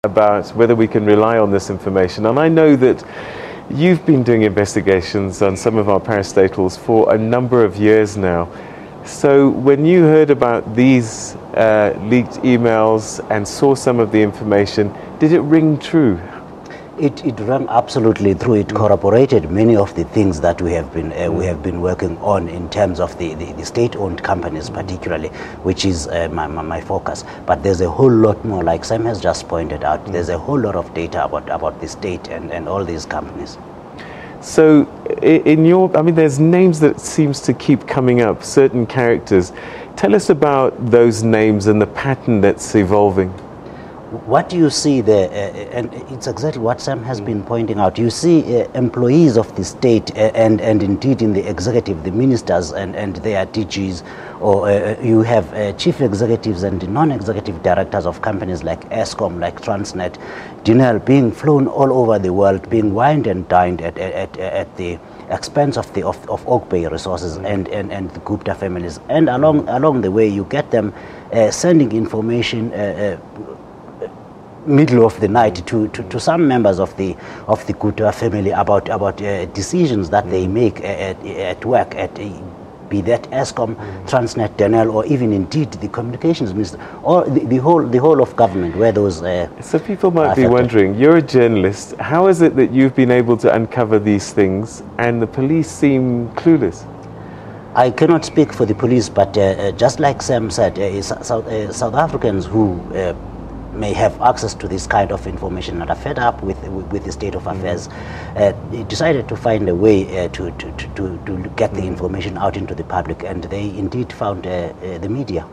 about whether we can rely on this information. And I know that you've been doing investigations on some of our parastatals for a number of years now. So when you heard about these leaked emails and saw some of the information, did it ring true? It rang absolutely true. It corroborated many of the things that we have been working on in terms of the state-owned companies, particularly, which is my focus. But there's a whole lot more, like Sam has just pointed out. There's a whole lot of data about the state and all these companies. So, there's names that seems to keep coming up, certain characters. Tell us about those names and the pattern that's evolving. What you see there, and it's exactly what Sam has been pointing out, you see employees of the state and indeed in the executive, the ministers and their DGs, or you have chief executives and non-executive directors of companies like Eskom, like Transnet, Dinel, being flown all over the world, being wined and dined at the expense of Oak Bay Resources and the Gupta families. And along the way, you get them sending information middle of the night to some members of the Gupta family about decisions that they make at work, be that Eskom, Transnet, Denel, or even indeed the communications minister, or the whole of government, where those so people might be wondering, you're a journalist, how is it that you've been able to uncover these things and the police seem clueless? I cannot speak for the police, but just like Sam said, South Africans who may have access to this kind of information and are fed up with the state of affairs, decided to find a way to get the information out into the public, and they indeed found the media.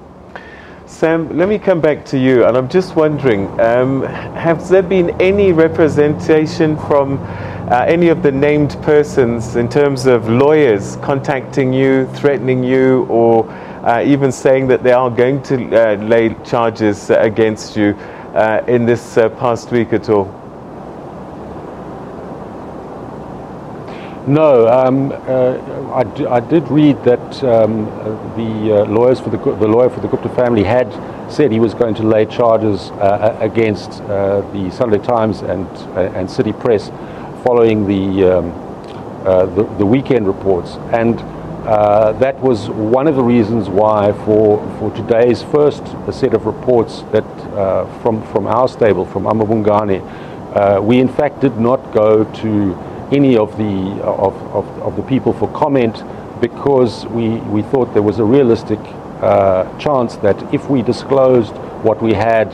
Sam, let me come back to you, and I'm just wondering, has there been any representation from any of the named persons in terms of lawyers contacting you, threatening you, or even saying that they are going to lay charges against you in this past week at all? No, I did read that the lawyer for the Gupta family had said he was going to lay charges against the Sunday Times and City Press following the weekend reports, and that was one of the reasons why for today's first set of reports that from our stable, from Amabungane, we in fact did not go to any of the people for comment, because we thought there was a realistic chance that if we disclosed what we had,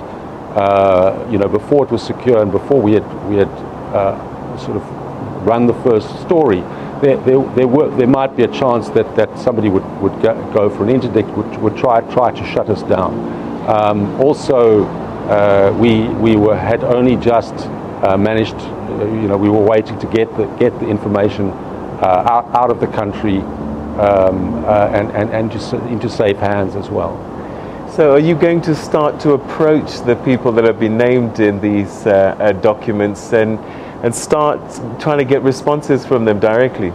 before it was secure and before we had sort of run the first story, there might be a chance that somebody would go for an interdict, would try to shut us down. Also, we had only just managed, we were waiting to get the information out of the country and just into safe hands as well. So are you going to start to approach the people that have been named in these documents and start trying to get responses from them directly?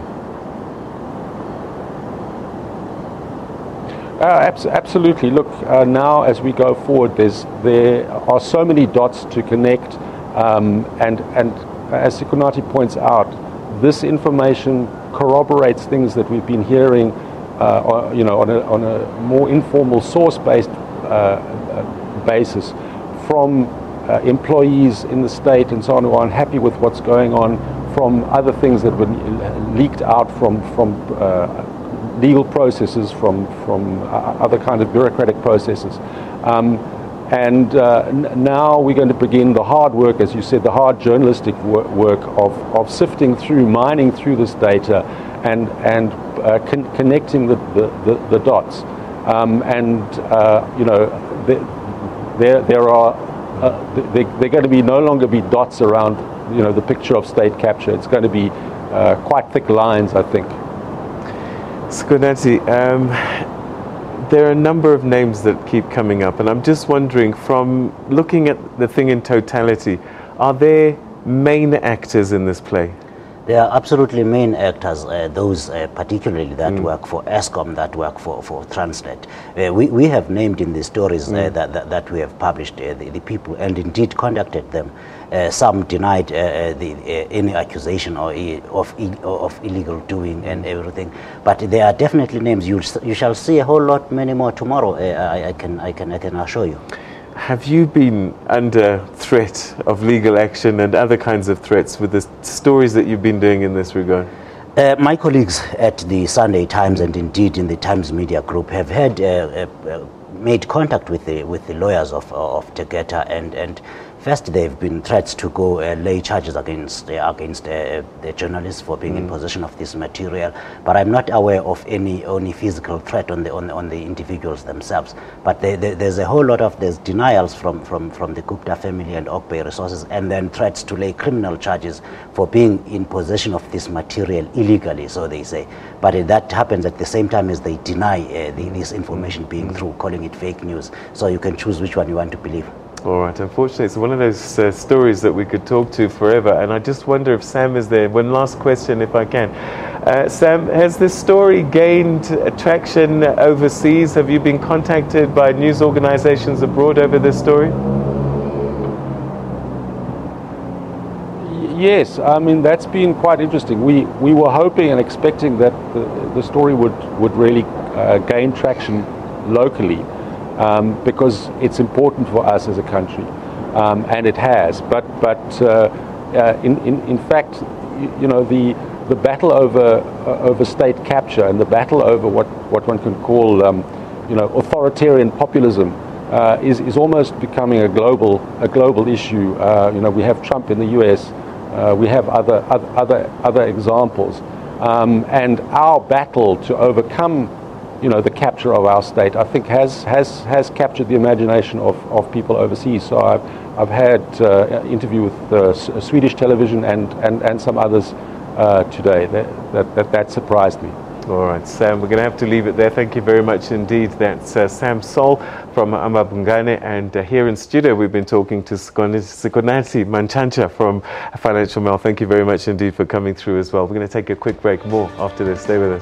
Absolutely. Look, now as we go forward, there are so many dots to connect, and as Sikunati points out, this information corroborates things that we've been hearing, on a more informal source-based basis from employees in the state and so on, who are unhappy with what's going on, from other things that were leaked out from legal processes, from other kind of bureaucratic processes. Now we're going to begin the hard work, as you said, the hard journalistic work of sifting through, mining through this data and connecting the dots. They're going to be no longer be dots around, the picture of state capture. It's going to be quite thick lines, I think. Sikunati, there are a number of names that keep coming up, and I'm just wondering, from looking at the thing in totality, are there main actors in this play? They are absolutely main actors, those particularly that work for ESCOM, that work for Transnet. We have named in the stories that we have published the people, and indeed contacted them. Some denied any accusation of illegal doing and everything, but there are definitely names. You shall see a whole lot many more tomorrow. I can assure you. Have you been under threat of legal action and other kinds of threats with the stories that you've been doing in this regard? My colleagues at the Sunday Times and indeed in the Times Media Group have had made contact with the lawyers of Tegeta, and first there have been threats to go lay charges against the journalists for being in possession of this material, but I'm not aware of any physical threat on the individuals themselves. But there's a whole lot of denials from the Gupta family and Oak Bay Resources, and then threats to lay criminal charges for being in possession of this material illegally, so they say. But that happens at the same time as they deny this information being true, calling it fake news. So you can choose which one you want to believe. All right, unfortunately, it's one of those stories that we could talk to forever, and I just wonder if Sam is there. One last question, if I can. Sam, has this story gained traction overseas? Have you been contacted by news organizations abroad over this story? Yes, I mean, that's been quite interesting. We were hoping and expecting that the story would really gain traction locally. Because it's important for us as a country, and it has. But in fact, you know, the battle over state capture and the battle over what one can call you know, authoritarian populism is almost becoming a global issue. You know, we have Trump in the U.S. We have other examples, and our battle to overcome, you know, the capture of our state, I think has captured the imagination of people overseas. So I've had interview with Swedish television and some others today that surprised me. All right, Sam, we're going to have to leave it there. Thank you very much indeed. That's Sam Sol from Amabungane, and here in studio we've been talking to Sikonati Manchancha from Financial Mail. Thank you very much indeed for coming through as well. We're going to take a quick break. More after this. Stay with us.